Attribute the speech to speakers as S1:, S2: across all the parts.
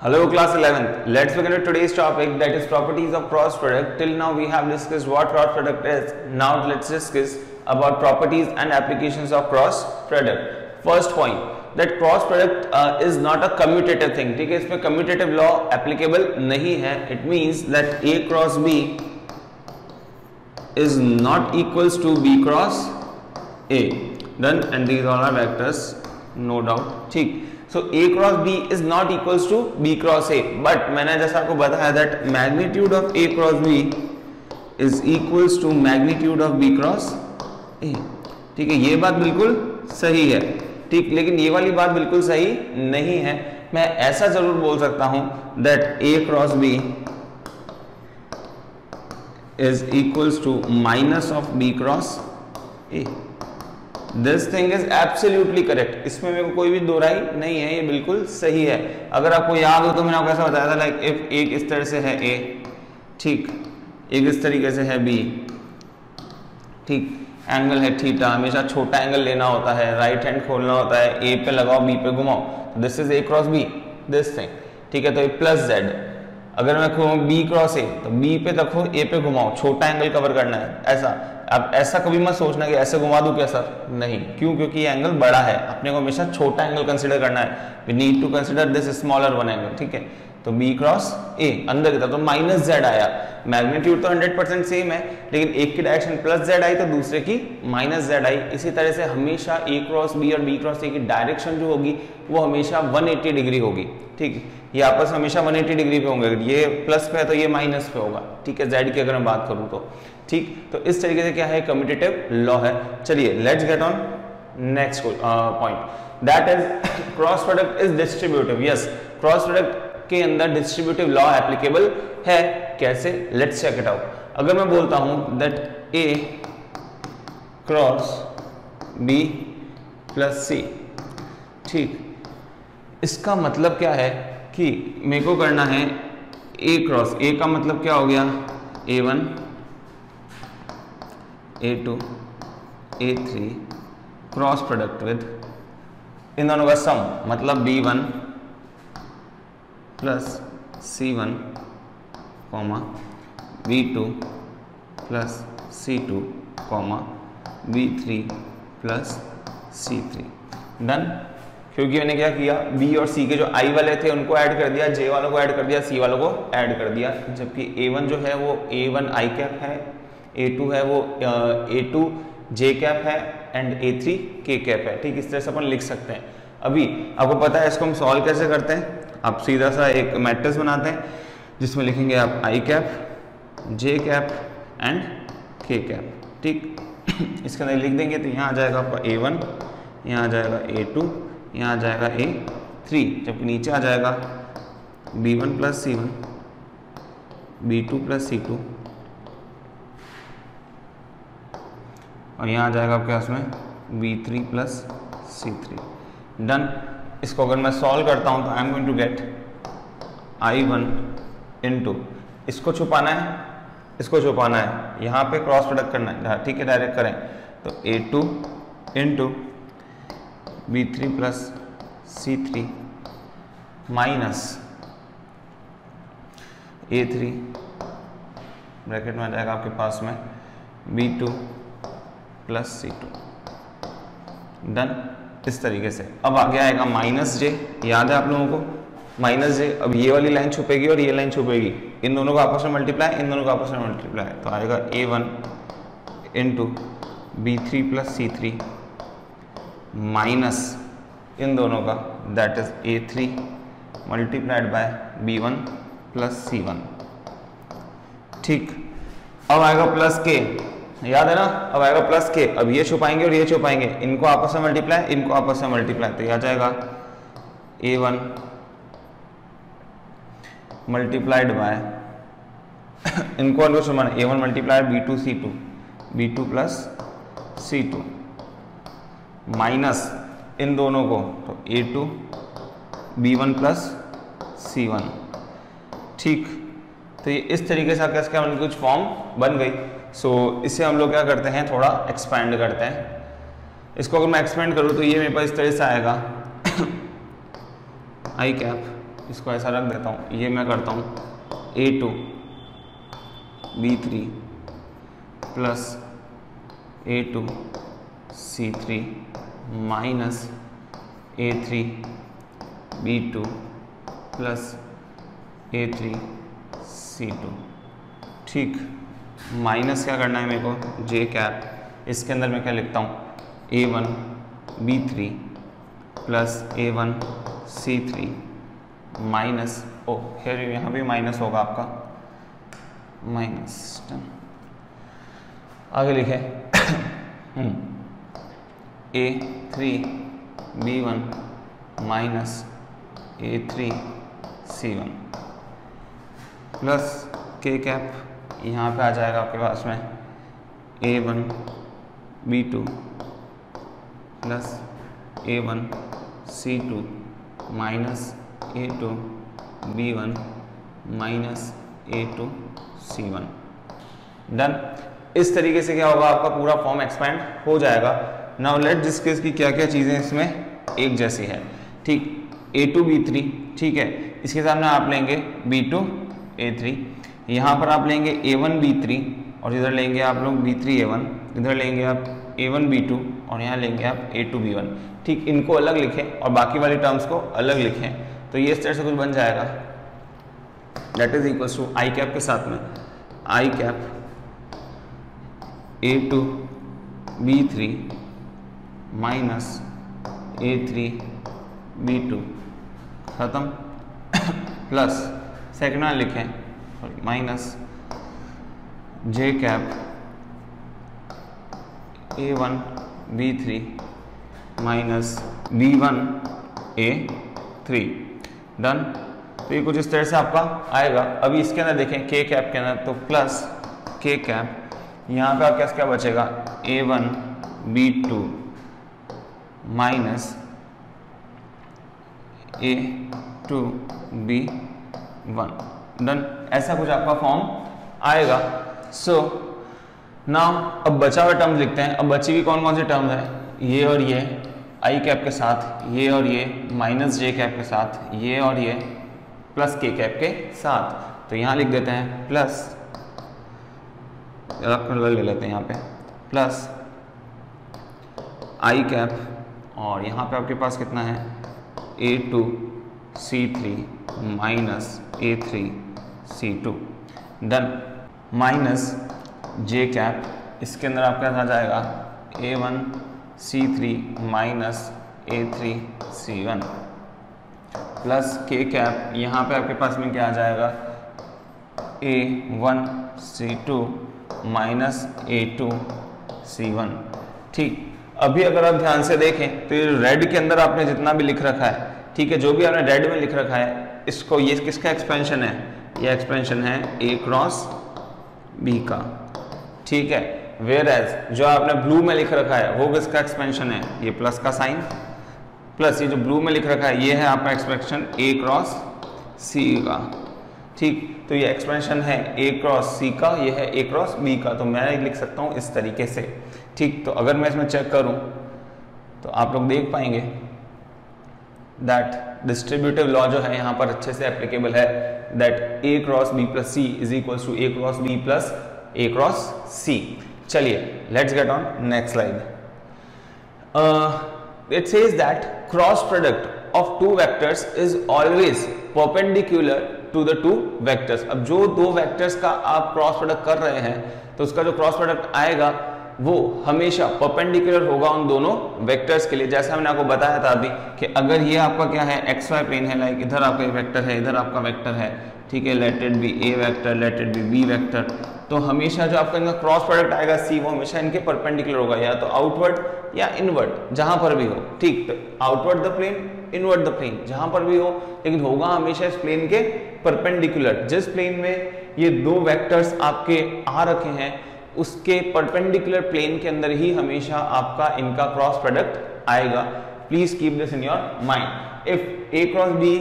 S1: Hello class 11th. Let's begin with today's topic, that is properties of cross product. Till now we have discussed what cross product is. Now let's discuss about properties and applications of cross product. First point, that cross product is not a commutative thing. ठीक है, इसमें commutative law applicable नहीं है. It means that A cross B is not equals to B cross A. Done. And these all are vectors, no doubt. ठीक. So A cross B is not equals to B cross A, but मैंने जैसा आपको बताया that magnitude of A cross B is equals to magnitude of B cross A. ठीक है, ये बात बिल्कुल सही है. ठीक, लेकिन ये वाली बात बिल्कुल सही नहीं है. मैं ऐसा जरूर बोल सकता हूं that A cross B is equals to minus of B cross A. This thing is absolutely correct. इसमें मेरे को कोई भी दो राय नहीं है, ये बिल्कुल सही है. अगर आपको याद हो तो मैंने आपको ऐसा बताया था, लाइक इफ एक इस तरह से है ए, ठीक, एक इस तरीके से है बी, ठीक, एंगल है थीटा, हमेशा छोटा एंगल लेना होता है, राइट हैंड खोलना होता है, ए पे लगाओ बी पे घुमाओ, this is a cross B, this thing. ठीक है, तो ये प्लस जेड. अगर मैं कहूँ बी क्रॉस ए, तो बी पे रखो, ए पे घुमाओ, छोटा एंगल कवर करना है. ऐसा अब ऐसा कभी मत सोचना कि ऐसे घुमा दूं क्या सर, नहीं. क्यों? क्योंकि ये एंगल बड़ा है, अपने को हमेशा छोटा एंगल कंसीडर करना है. We need to consider this smaller one angle. ठीक है, तो बी क्रॉस ए अंदर की तरफ तो माइनस जेड आया. मैग्नीट्यूड तो 100% सेम है, लेकिन एक की डायरेक्शन प्लस जेड आई तो दूसरे की माइनस जेड आई. इसी तरह से हमेशा ए क्रॉस बी और बी क्रॉस ए की डायरेक्शन जो होगी वो हमेशा 180 डिग्री होगी. ठीक है, ये आपस में हमेशा 180 डिग्री पे होंगे. ये प्लस पे है तो ये माइनस पे होगा. ठीक है, जेड की अगर मैं बात करूं तो. ठीक, तो इस तरीके से क्या है, कम्यूटेटिव लॉ है. चलिए let's get on next point, that is cross product is distributive. Yes, cross product के अंदर डिस्ट्रीब्यूटिव लॉ एप्लीकेबल है. कैसे? Let's check it out. अगर मैं बोलता हूं that a cross b plus c, ठीक, इसका मतलब क्या है कि मेरे को करना है ए क्रॉस ए का मतलब क्या हो गया, A1 A2 A3 cross product with in दोनों का सम, मतलब B1 plus C1 comma B2 plus C2 comma B3 plus C3. Done. क्योंकि मैंने क्या किया, B और C के जो I वाले थे उनको ऐड कर दिया, J वालों को ऐड कर दिया, C वालों को ऐड कर दिया. जबकि A1 जो है वो A1 I कैप है, A2 है वो A2 J कैप है एंड A3 K कैप है. ठीक, इस तरह से अपन लिख सकते हैं. अभी आपको पता है इसको हम सॉल्व कैसे करते हैं. आप सीधा सा एक मैट्रिक्स बनाते हैं जिसमें लिखेंगे आप I cap, J cap and K cap. ठीक, इसके अंदर लिख देंगे तो यहाँ आ जाएगा आपका A1, यहाँ आ जाएगा A2, यहाँ आ जाएगा A3, जबकि नीचे आ जाएगा B1 plus C1, B2 plus C2 और यहाँ आ जाएगा आपके पास में B3 प्लस C3. डन. इसको अगर मैं सॉल्व करता हूँ तो I am going to get I1 into, इसको छुपाना है, इसको छुपाना है, यहाँ पे क्रॉस प्रोडक्ट करना है. ठीक है, डायरेक्ट करें तो A2 into B3 plus C3 minus A3 bracket में आ जाएगा आपके पास में B2 प्लस C2. डन. इस तरीके से अब आगे आएगा माइनस जे. याद है आप लोगों को माइनस जे. अब ये वाली लाइन छुपेगी और ये लाइन छुपेगी, इन दोनों को आपस में मल्टीप्लाई, इन दोनों को आपस में मल्टीप्लाई, तो आएगा A1 into B3 plus C3 minus इन दोनों का, that is A3 multiplied by B1 plus C1. ठीक, अब आएगा प्लस के. याद है ना, अब आएगा प्लस के. अब ये छुपाएंगे और ये छुपाएंगे, इनको आपस में मल्टीप्लाई, इनको आपस में मल्टीप्लाई, तो ये आ जाएगा A1 मल्टीप्लाइड बाय इनको छुपाना, A1 multiplied B2 C2, B2 plus C2 minus इन दोनों को, तो A2 B1 प्लस C1. ठीक, तो ये इस तरीके से आपका कुछ फॉर्म बन गई. सो इसे हम लोग क्या करते हैं, थोड़ा एक्सपैंड करते हैं. इसको अगर मैं एक्सपेंड करूँ तो ये मेरे पास इस तरह से आएगा I कैप इसको ऐसा रख देता हूँ, ये मैं करता हूँ A2 B3 plus A2 C3 minus A3 B2 plus A3 C2। ठीक, माइनस क्या करना है मेरे को, जे कैप, इसके अंदर मैं क्या लिखता हूँ, A1 B3 plus A1 C3 minus, ओ खैर यहाँ भी माइनस होगा आपका, माइनस। आगे लिखे A3 B1 minus A3 C1 plus के कैप, यहाँ पे आ जाएगा आपके पास में A1 B2 plus A1 C2 minus A2 B1 minus A2 C1। Done. इस तरीके से क्या होगा, आपका पूरा फॉर्म एक्सपेंड हो जाएगा। नाउ लेट डिस्कस की क्या क्या चीज़ें इसमें एक जैसी है। ठीक, A2 B3, ठीक है, इसके सामने आप लेंगे B2 A3, यहाँ पर आप लेंगे A1 B3 और इधर लेंगे आप लोग B3 A1, इधर लेंगे आप A1 B2 और यहाँ लेंगे आप A2 B1। ठीक, इनको अलग लिखें और बाकी वाली टर्म्स को अलग लिखें, तो ये इस तरह से कुछ बन जाएगा। That is equals to I cap के साथ में i cap A2 B3 minus A3 B2 खत्म प्लस सेकेंड वन लिखें minus j cap A1 B3 minus B1 A3। Done. तो ये कुछ इस तरह से आपका आएगा। अभी इसके अंदर देखें के कैप के अंदर, तो प्लस के कैप, यहाँ पे आपके पास क्या बचेगा, A1 B2 minus A2 B1। Done. ऐसा कुछ आपका फॉर्म आएगा। सो नाउ अब बचा हुआ टर्म्स लिखते हैं। अब बची हुई कौन कौन सी टर्म्स है, ये और ये आई कैप के साथ, ये और ये माइनस जे कैप के साथ, ये और ये प्लस के कैप के साथ। तो यहाँ लिख देते हैं प्लस, कलर ले लेते हैं यहाँ पे, प्लस आई कैप और यहाँ पे आपके पास कितना है A2 C3 minus A3 C2। Done. Minus j cap, इसके अंदर आपका आ जाएगा A1 C3 minus A3 C1 plus के कैप, यहाँ पे आपके पास में क्या आ जाएगा A1 C2 minus A2 C1। ठीक, अभी अगर आप ध्यान से देखें तो ये रेड के अंदर आपने जितना भी लिख रखा है, ठीक है, जो भी आपने रेड में लिख रखा है, इसको, ये किसका एक्सपेंशन है, ये एक्सपेंशन है A क्रॉस B का। ठीक है, वेयर एज जो आपने ब्लू में लिख रखा है वो किसका एक्सपेंशन है, ये प्लस का साइन, प्लस ये जो ब्लू में लिख रखा है ये है आपका एक्सपेंशन A क्रॉस C का। ठीक, तो ये एक्सपेंशन है A क्रॉस C का, ये है A क्रॉस B का। तो मैं लिख सकता हूँ इस तरीके से। ठीक, तो अगर मैं इसमें चेक करूँ तो आप लोग देख पाएंगे दैट डिस्ट्रीब्यूटिव लॉ जो है यहाँ पर अच्छे से एप्लीकेबल है, that A cross B plus C is equals to A cross B plus A cross C। चलिए, let's get on next slide. It says that cross product of two vectors is always perpendicular to the two vectors. अब जो दो vectors का आप cross product कर रहे हैं तो उसका जो क्रॉस प्रोडक्ट आएगा वो हमेशा परपेंडिकुलर होगा उन दोनों वेक्टर्स के लिए। जैसे हमने आपको बताया था अभी कि अगर ये आपका क्या है एक्स वाई प्लेन है, लाइक इधर आपका वेक्टर है, इधर आपका वेक्टर है, ठीक है, let it be A vector, let it be B vector, तो हमेशा जो आपका इनका क्रॉस प्रोडक्ट आएगा सी, वो हमेशा इनके परपेंडिकुलर होगा, या तो आउटवर्ड या इनवर्ड, जहां पर भी हो। ठीक, तो outward the plane, inward the plane, जहां पर भी हो, लेकिन होगा हमेशा इस प्लेन के परपेंडिकुलर। जिस प्लेन में ये दो वेक्टर्स आपके आ रखे हैं उसके परपेंडिकुलर प्लेन के अंदर ही हमेशा आपका इनका क्रॉस प्रोडक्ट आएगा। Please keep this in your mind. If A cross B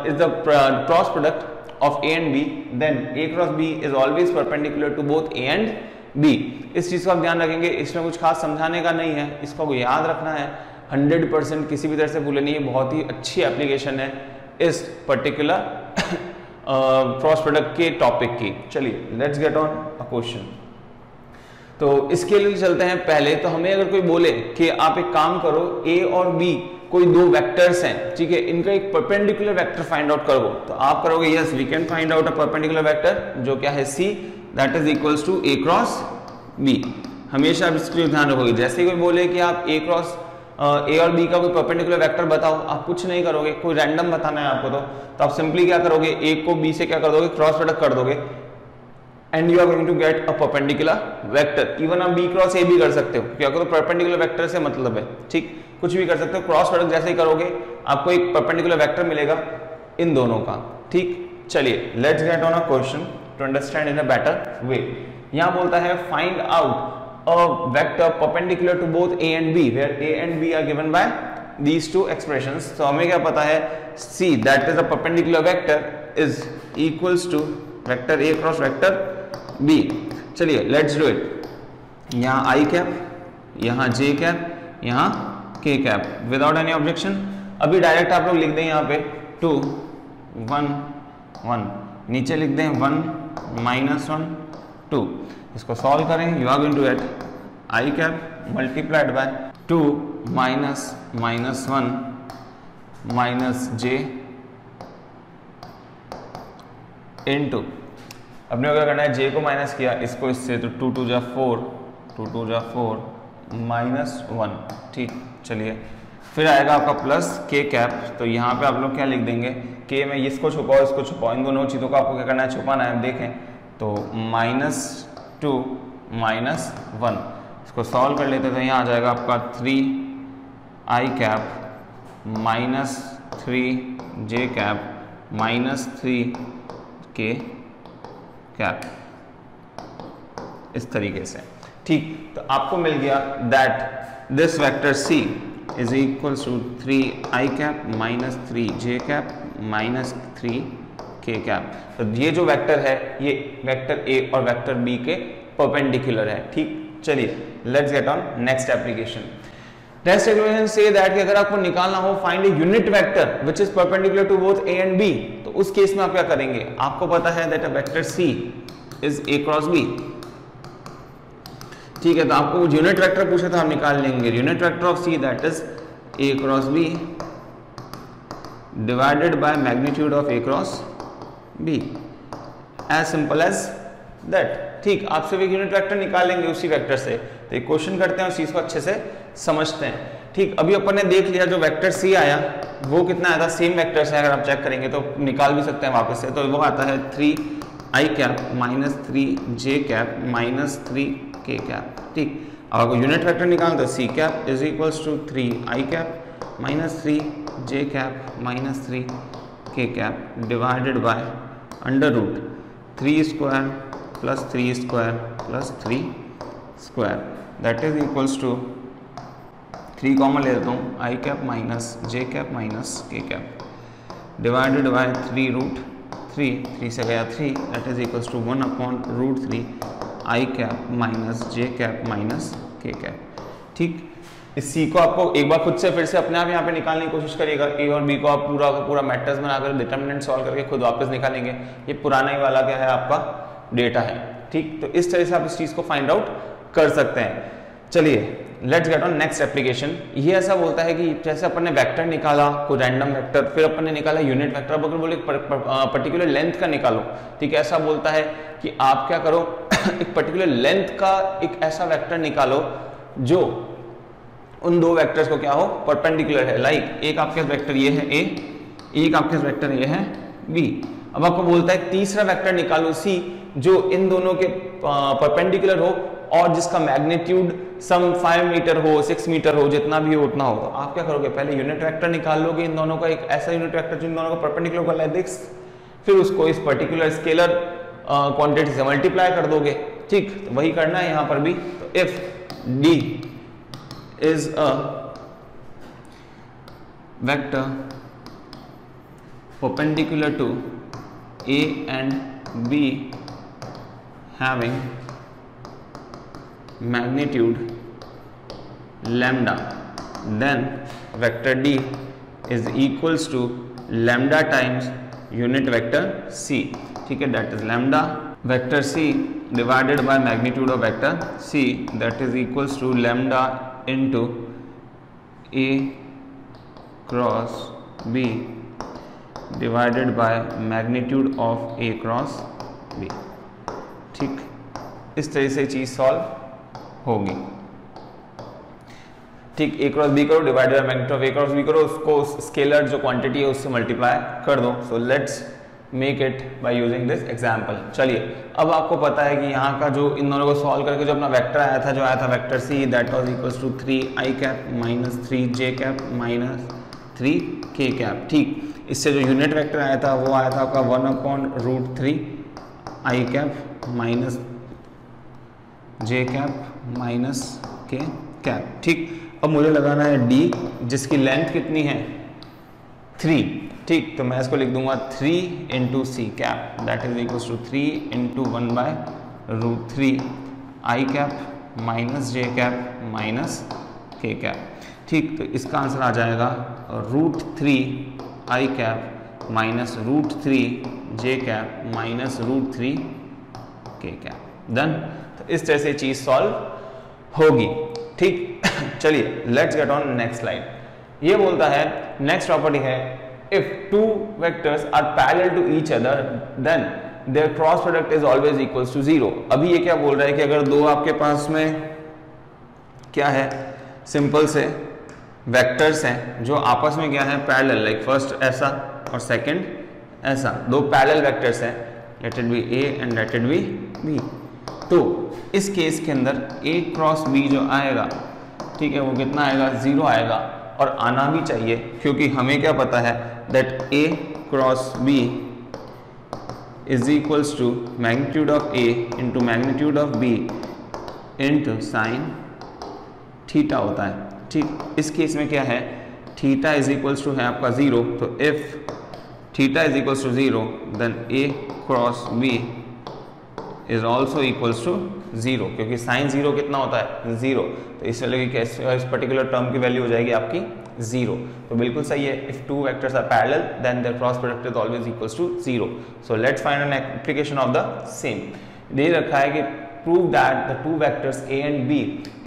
S1: is the cross product of A and B, then A cross B is always perpendicular to both A and B। इस चीज को आप ध्यान रखेंगे, इसमें कुछ खास समझाने का नहीं है, इसको याद रखना है। 100% किसी भी तरह से भूले नहीं, बहुत ही अच्छी एप्लीकेशन है इस पर्टिकुलर क्रॉस प्रोडक्ट के टॉपिक की। चलिए let's get on a question. तो इसके लिए चलते हैं। पहले तो हमें अगर कोई बोले कि आप एक काम करो, ए और बी कोई दो वेक्टर्स हैं, ठीक है, इनका एक परपेंडिकुलर वेक्टर फाइंड आउट करो, तो आप करोगे yes we can find out a perpendicular vector जो क्या है c, that is equals to a cross b. हमेशा आप इसके लिए ध्यान रखोगे, जैसे ही कोई बोले कि आप ए क्रॉस ए और बी का कोई परपेंडिकुलर वेक्टर बताओ, आप कुछ नहीं करोगे, कोई रैंडम बताना है आपको, तो आप सिंपली क्या करोगे, ए को बी से क्या कर दोगे, क्रॉस प्रोडक्ट कर दोगे, and you are going to get a perpendicular vector. Even आप बी क्रॉस ए भी कर सकते हो, क्या करो, परपेंडिकुलर वेक्टर से मतलब है, ठीक, कुछ भी कर सकते हो। क्रॉस प्रोडक्ट जैसे ही करोगे आपको एक परपेंडिकुलर वेक्टर मिलेगा इन दोनों का, ठीक। चलिए let's get on a question to understand in a better way. यहां बोलता है find out a vector perpendicular to both a and b where a and b are given by these two expressions। तो हमें क्या पता है, c that is a perpendicular vector is equals to vector a cross vector b। चलिए let's do it. यहाँ i cap, यहाँ j cap, यहाँ k cap, without any objection. अभी डायरेक्ट आप लोग लिख दें यहाँ पे 2 1 1, नीचे लिख दें 1 -1 2। इसको सॉल्व करें, you are going to get I cap multiplied by 2 -1 -j into, अपने क्या करना है, j को माइनस किया, इसको इससे, तो 2 2 जा 4 2 2 जा 4 -1, ठीक। चलिए फिर आएगा आपका प्लस k कैप, तो यहाँ पे आप लोग क्या लिख देंगे, k में इसको छुपाओ इसको छुपाओ, इन दोनों चीज़ों को आपको क्या करना है, छुपाना है। देखें तो -2 -1, इसको सॉल्व कर लेते हैं, तो यहाँ आ जाएगा आपका 3i cap -3j cap -3k cap, इस तरीके से, ठीक। तो आपको मिल गया that this vector c is equals to 3i cap -3j cap -3k cap. तो ये जो वेक्टर है ये वेक्टर a और वेक्टर b के परपेंडिकुलर है, ठीक। चलिए let's get on next application. Next application से दैट कि अगर आपको निकालना हो find a unit vector which is perpendicular to both a and b, तो उस केस में आप क्या करेंगे, आपको पता है that a vector c is a cross b, ठीक है। तो आपको यूनिट वेक्टर पूछे तो हम निकाल लेंगे unit vector of c that is a cross b divided by magnitude of a cross b, as simple as that, ठीक। आप सिर्फ एक यूनिट वेक्टर निकाल लेंगे उसी वेक्टर से। तो एक क्वेश्चन करते हैं, उस चीज को अच्छे से समझते हैं, ठीक। अभी अपन ने देख लिया जो वेक्टर c आया वो कितना आया था, सेम वेक्टर से अगर आप चेक करेंगे तो निकाल भी सकते हैं वापस से, तो वो आता है 3i cap -3j cap -3k cap, ठीक। अब आपको यूनिट वेक्टर निकालना तो c cap is equals to 3i cap -3j cap -3k cap divided by under root 3 square plus 3 square plus 3 square, that is equals to 3 common ले लेता हूँ, i cap -j cap -k cap divided by 3 root 3 से गया 3, that is equals to 1/√3 i cap -j cap -k cap, ठीक। इस c को आपको एक बार खुद से फिर से अपने आप यहाँ पे निकालने की कोशिश करिएगा। a और b को आप पूरा का पूरा मैट्रिक्स बनाकर डिटरमिनेंट सॉल्व करके खुद वापस निकालेंगे। ये पुराना ही वाला क्या है आपका डेटा है, ठीक। तो इस तरह से आप इस चीज को फाइंड आउट कर सकते हैं। चलिए let's get on next application. ये ऐसा बोलता है कि जैसे अपन ने वेक्टर निकाला, कोई रैंडम वेक्टर, फिर अपन ने निकाला यूनिट वेक्टर, अब अगर बोले पर्टिकुलर लेंथ का निकालो, ठीक है। ऐसा बोलता है कि आप क्या करो एक पर्टिकुलर लेंथ का एक ऐसा वेक्टर निकालो जो उन दो वेक्टर्स को क्या हो, परपेंडिकुलर है। लाइक एक आपके वेक्टर ये है a, एक आपके वेक्टर ये है b। अब आपको बोलता है तीसरा वेक्टर निकालो c जो इन दोनों के परपेंडिकुलर हो और जिसका मैग्नीट्यूड सम 5 मीटर हो, 6 मीटर हो, जितना भी हो उतना हो। तो आप क्या करोगे, पहले यूनिट वेक्टर निकाल लोगे इन दोनों का, एक ऐसा यूनिट वेक्टर जो इन दोनों का परपेंडिकुलर वाला है दिस, फिर उसको इस पर्टिकुलर स्केलर क्वांटिटी से मल्टीप्लाई कर दोगे, ठीक। तो वही करना है यहाँ पर भी। तो if d is a vector perpendicular to a and b having magnitude lambda, then vector d is equals to lambda times unit vector C, ठीक है, that is lambda vector C divided by magnitude of vector C, that is equals to lambda into A cross B divided by magnitude of A cross B. ठीक, इस तरह से चीज solve होगी। ठीक, A cross B करो divided by magnitude of A cross B करो, उसको स्केलर जो क्वांटिटी है उससे मल्टीप्लाई कर दो। So let's make it by using this example. चलिए, अब आपको पता है कि यहाँ का जो इन दोनों को सॉल्व करके जो अपना वेक्टर आया था, जो आया था vector C, that was equals to 3i cap minus 3j cap minus 3k cap. ठीक, इससे जो यूनिट वेक्टर आया था वो आया था आपका 1/√3i cap minus j cap minus k cap. ठीक, अब मुझे लगाना है d, जिसकी लेंथ कितनी है 3। ठीक, तो मैं इसको लिख दूंगा 3 into c cap, that is equals to 3 into 1/√3i cap minus j cap minus k cap. ठीक, तो इसका आंसर आ जाएगा √3i cap minus √3j cap minus √3k cap. Done. तो इस तरह से चीज सॉल्व होगी। ठीक, चलिए let's get on next slide. ये बोलता है, नेक्स्ट प्रॉपर्टी है, if two vectors are parallel to each other then their cross product is always equals to 0। अभी ये क्या बोल रहा है कि अगर दो आपके पास में क्या है, सिंपल से वेक्टर्स हैं जो आपस में क्या है पैरेलल, लाइक फर्स्ट ऐसा और सेकंड ऐसा, दो पैरेलल वेक्टर्स हैं, late it B a and let it B b। तो इस केस के अंदर a क्रॉस b जो आएगा, ठीक है, वो कितना आएगा, 0 आएगा, और आना भी चाहिए, क्योंकि हमें क्या पता है that a cross b is equals to magnitude of a into magnitude of b into sine theta होता है। ठीक, इस केस में क्या है, थीटा इज इक्वल्स टू है आपका 0, तो if theta is equals to 0 then a cross b is also equals to 0, क्योंकि साइन 0 कितना होता है, 0, तो इस वाले की इस पर्टिकुलर टर्म की वैल्यू हो जाएगी आपकी 0। तो बिल्कुल सही है, if two vectors are parallel then their cross product is always equals to 0। So let's find an application of the same. दे रखा है कि prove that the two vectors a and b,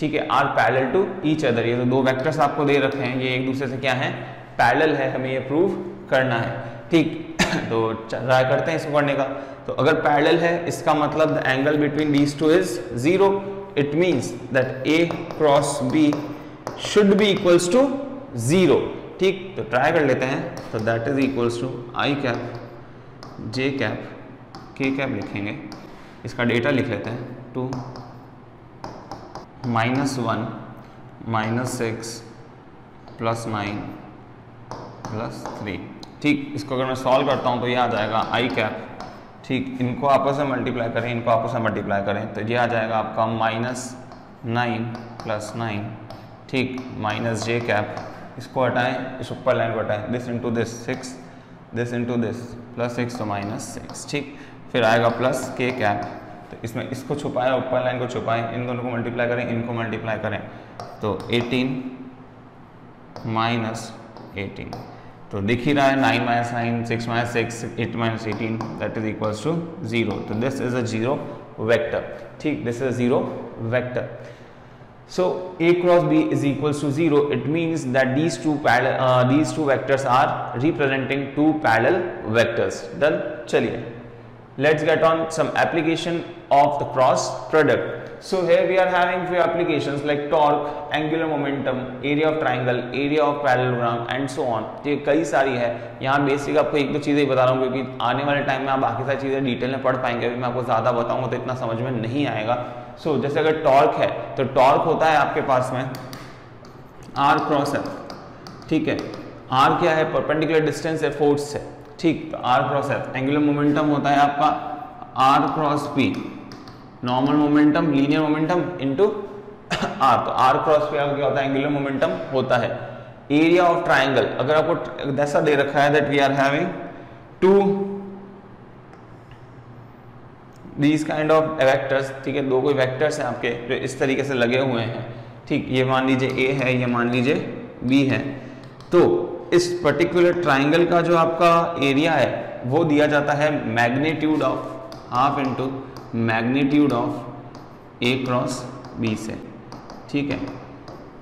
S1: ठीक है, are parallel to each other. ये तो दो vectors आपको दे रखे हैं, ये एक दूसरे से क्या है, पैरेलल है, हमें ये प्रूव करना है। ठीक, तो ट्राई करते हैं इसको करने का। तो अगर पैरेलल है, इसका मतलब the angle between these two is 0, it means that a cross b should be equals to 0। ठीक, तो ट्राई कर लेते हैं। तो that is equals to i cap j cap k cap लिखेंगे, इसका डेटा लिख लेते हैं, 2 -1 -6 +9 +3। ठीक, इसको अगर मैं सॉल्व करता हूँ तो ये आ जाएगा i कैप। ठीक, इनको आपस में मल्टीप्लाई करें, इनको आपस में मल्टीप्लाई करें, तो ये आ जाएगा आपका -9 +9, ठीक, माइनस j कैप, इसको हटाएं, इस ऊपर लाइन को हटाएं, this into this 6, this into this +6 तो -6। ठीक, फिर आएगा प्लस k कैप, तो इसमें इसको छुपाएं, ऊपर लाइन को छुपाएं, इन दोनों को मल्टीप्लाई करें, इनको मल्टीप्लाई करें, तो 18 -18, तो दिख ही रहा है 9 - 9 6 - 6 8 - 18 दैट इज इक्वल्स टू 0। तो दिस इज अ 0 वेक्टर। ठीक, this is 0 vector. So a cross b is equals to 0. It means that these two vectors are representing two parallel vectors. Done. चलिए, let's get on some application of the cross product. So here we are having few applications like torque, angular momentum, area of triangle, area of parallelogram and so on. ये कई सारी है। यहाँ basic आपको एक दो चीज़ें बता रहा हूँ, क्योंकि आने वाले टाइम में आप बाकी सारी चीज़ें डिटेल में पढ़ पाएंगे। अभी मैं आपको ज़्यादा बताऊँगा तो इतना समझ में नहीं आएगा। सो जैसे अगर टॉर्क है, तो टॉर्क होता है आपके पास में r क्रॉस f। ठीक है, r क्या है, परपेंडिकुलर डिस्टेंस है फोर्स से। ठीक, तो r cross f। Angular momentum होता है आपका r cross p, normal momentum, linear momentum into r। तो r क्रॉस p क्या होता है, एंगुलर मोमेंटम होता है। एरिया ऑफ ट्राइंगल, अगर आपको ऐसा दे रखा है that we are having two these kind of vectors, ठीक है, दो कोई वेक्टर्स हैं आपके जो इस तरीके से लगे हुए हैं। ठीक, ये मान लीजिए a है, ये मान लीजिए b है। तो इस पर्टिकुलर ट्राइंगल का जो आपका एरिया है वो दिया जाता है magnitude of half into magnitude of A cross b से, ठीक है।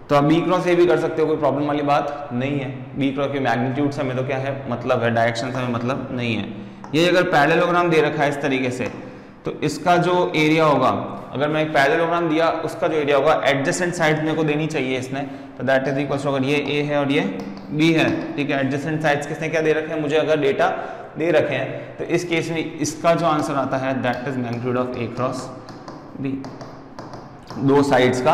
S1: तो आप बी क्रॉस ए भी कर सकते हो, कोई प्रॉब्लम वाली बात नहीं है। बी क्रॉस के मैग्नीट्यूड से हमें तो क्या है मतलब है, डायरेक्शन से हमें मतलब नहीं है। ये अगर पैरेललोग्राम दे रखा है इस तरीके से, तो इसका जो एरिया होगा, अगर मैं एक पैरेललोग्राम दिया उसका जो एरिया होगा एडजेसेंट साइड्स मेरे को देनी चाहिए इसने, तो दैट इज इक्वल टू, अगर ये ए है और ये बी है, ठीक है, एडजेसेंट साइड्स किसने क्या दे रखे हैं मुझे, अगर डेटा दे रखे हैं, तो इस केस में इसका जो आंसर आता है that is magnitude of A cross b. दो साइड्स का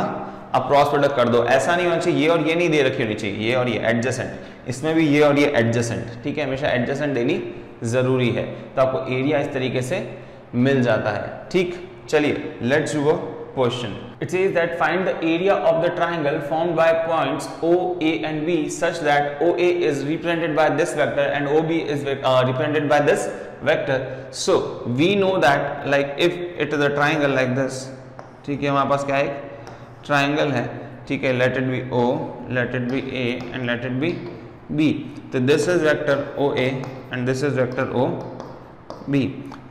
S1: आप क्रॉस प्रोडक्ट कर दो, ऐसा नहीं होना चाहिए ये और ये नहीं दे रखी होनी चाहिए, ये और ये एडजेसेंट, इसमें भी ये और ये एडजेसेंट, ठीक है, हमेशा एडजेसेंट देनी जरूरी है, तो आपको एरिया इस तरीके से मिल जाता है, ठीक। चलिए let's do a question. It says that find the area of the triangle formed by points O, A and B such that OA is represented by this vector and OB is represented by this vector. So we know that like if it is a triangle like this, ठीक है, हमारे पास क्या है, triangle है, ठीक है, let it B O, late it B A and let it B B, तो this is vector OA and this is vector OB,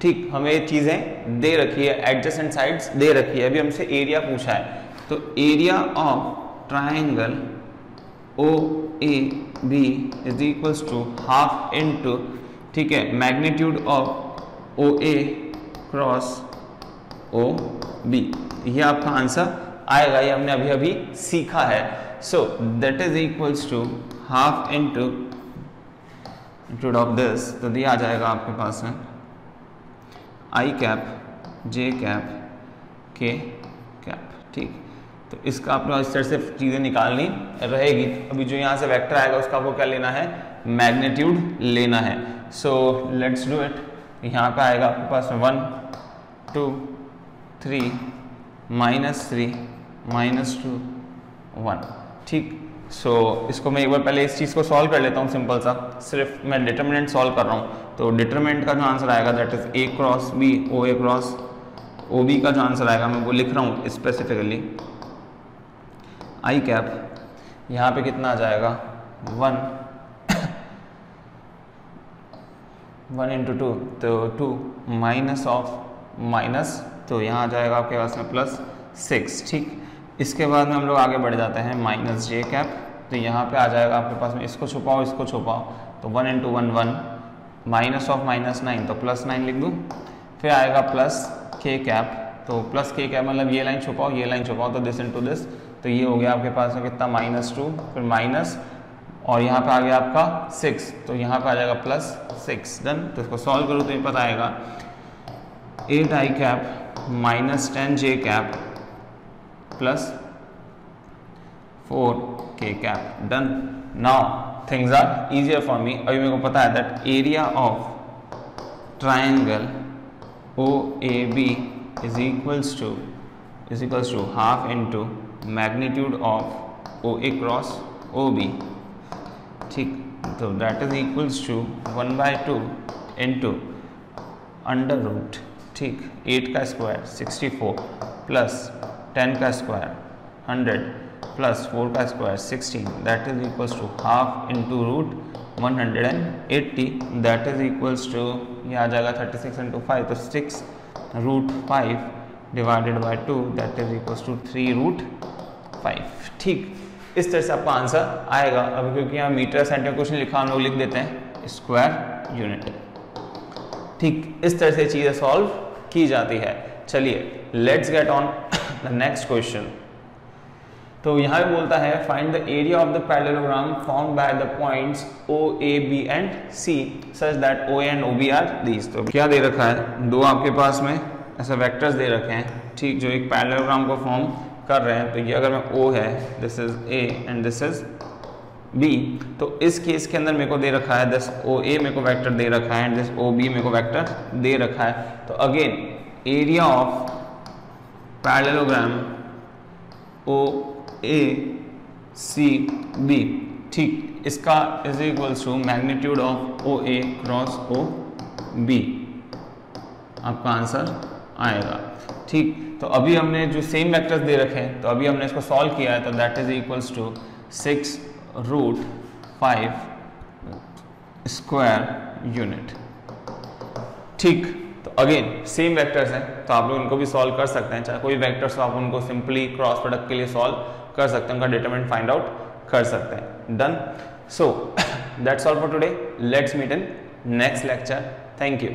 S1: ठीक। हमें ये चीजें दे रखी है, एडजेसेंट साइड्स दे रखी है, अभी हमसे एरिया पूछा है, तो area of triangle OAB is equals to half into, ठीक है, magnitude of OA cross OB, ये आपका आंसर आएगा, ये हमने अभी अभी सीखा है। So that is equals to half into of this, तो ये आ जाएगा आपके पास में i cap j cap k cap, ठीक। तो इसका आपको इस तरह से चीज़ें निकालनी रहेगी। अभी जो यहाँ से वेक्टर आएगा उसका आपको क्या लेना है, मैग्नीट्यूड लेना है। So let's do it. यहाँ पे आएगा आपके पास 1 2 3 -3 -2 1, ठीक। सो इसको मैं एक बार पहले इस चीज़ को सॉल्व कर लेता हूँ, सिंपल सा, सिर्फ मैं डिटरमिनेंट सॉल्व कर रहा हूँ। तो डिटरमिनेंट का जो आंसर आएगा that is a cross b, O A cross O B का जो आंसर आएगा मैं वो लिख रहा हूँ स्पेसिफिकली आई कैप, यहाँ पे कितना आ जाएगा 1 × 2, तो 2 माइनस ऑफ माइनस, तो यहाँ आ जाएगा आपके पास में +6, ठीक। इसके बाद में हम लोग आगे बढ़ जाते हैं माइनस जे कैप, तो यहाँ पे आ जाएगा आपके पास में, इसको छुपाओ इसको छुपाओ, तो 1 × 1 1, माइनस ऑफ -9, तो +9 लिख दूँ। फिर आएगा प्लस के कैप, तो प्लस के कैप मतलब ये लाइन छुपाओ ये लाइन छुपाओ, तो दिस इनटू दिस, तो ये हो गया आपके पास में कितना -2, फिर माइनस, और यहाँ पे आ गया आपका 6, तो यहाँ पे आ जाएगा +6, डन। तो इसको सॉल्व करो तो ये पता आएगा 8 आई cap -10 J cap +4 k cap, done. Now things are easier for me. अभी मेरे को पता है that area of triangle OAB is equals to half into magnitude of OA cross OB, ठीक। तो that is equals to 1/2 into √, ठीक, 8 का square 64 plus 10 का स्क्वायर 100 प्लस 4 का square 16, that is equals to half into √180, that is equals to, ये आ जाएगा 36 × 5, तो 6√5 divided by 2, that is equals to 3√5, ठीक। इस तरह से आपका आंसर आएगा। अभी क्योंकि यहाँ मीटर सेंटीमीटर क्वेश्चन लिखा, हम लोग लिख देते हैं स्क्वायर यूनिट, ठीक। इस तरह से चीज़ें सॉल्व की जाती है। चलिए let's get on the next question. तो यहाँ पे बोलता है find the area of the parallelogram formed by the points O, A, B and C such that OA and OB are these. तो क्या दे रखा है, दो आपके पास में ऐसे वेक्टर्स दे रखे हैं, ठीक, जो एक पैरेललोग्राम को फॉर्म कर रहे हैं। तो ये अगर मैं O है, this is A and this is B, तो इस केस के अंदर मेरे को दे रखा है दिस OA मेरे को वेक्टर दे रखा है एंड दिस OB मेरे को वेक्टर दे रखा है। तो again area of parallelogram OACB, ठीक, इसका is equals to magnitude of OA cross OB, आपका आंसर आएगा, ठीक। तो अभी हमने जो सेम वेक्टर्स दे रखे हैं, तो अभी हमने इसको सॉल्व किया है, तो that is equals to 6√5 square unit. ठीक, तो अगेन सेम वेक्टर्स हैं, तो आप लोग इनको भी सॉल्व कर सकते हैं। चाहे कोई वेक्टर्स हो, आप उनको सिंपली क्रॉस प्रोडक्ट के लिए सॉल्व कर सकते हैं, उनका डिटरमिनेंट फाइंड आउट कर सकते हैं। Done. So that's all for today, let's meet in next lecture. Thank you.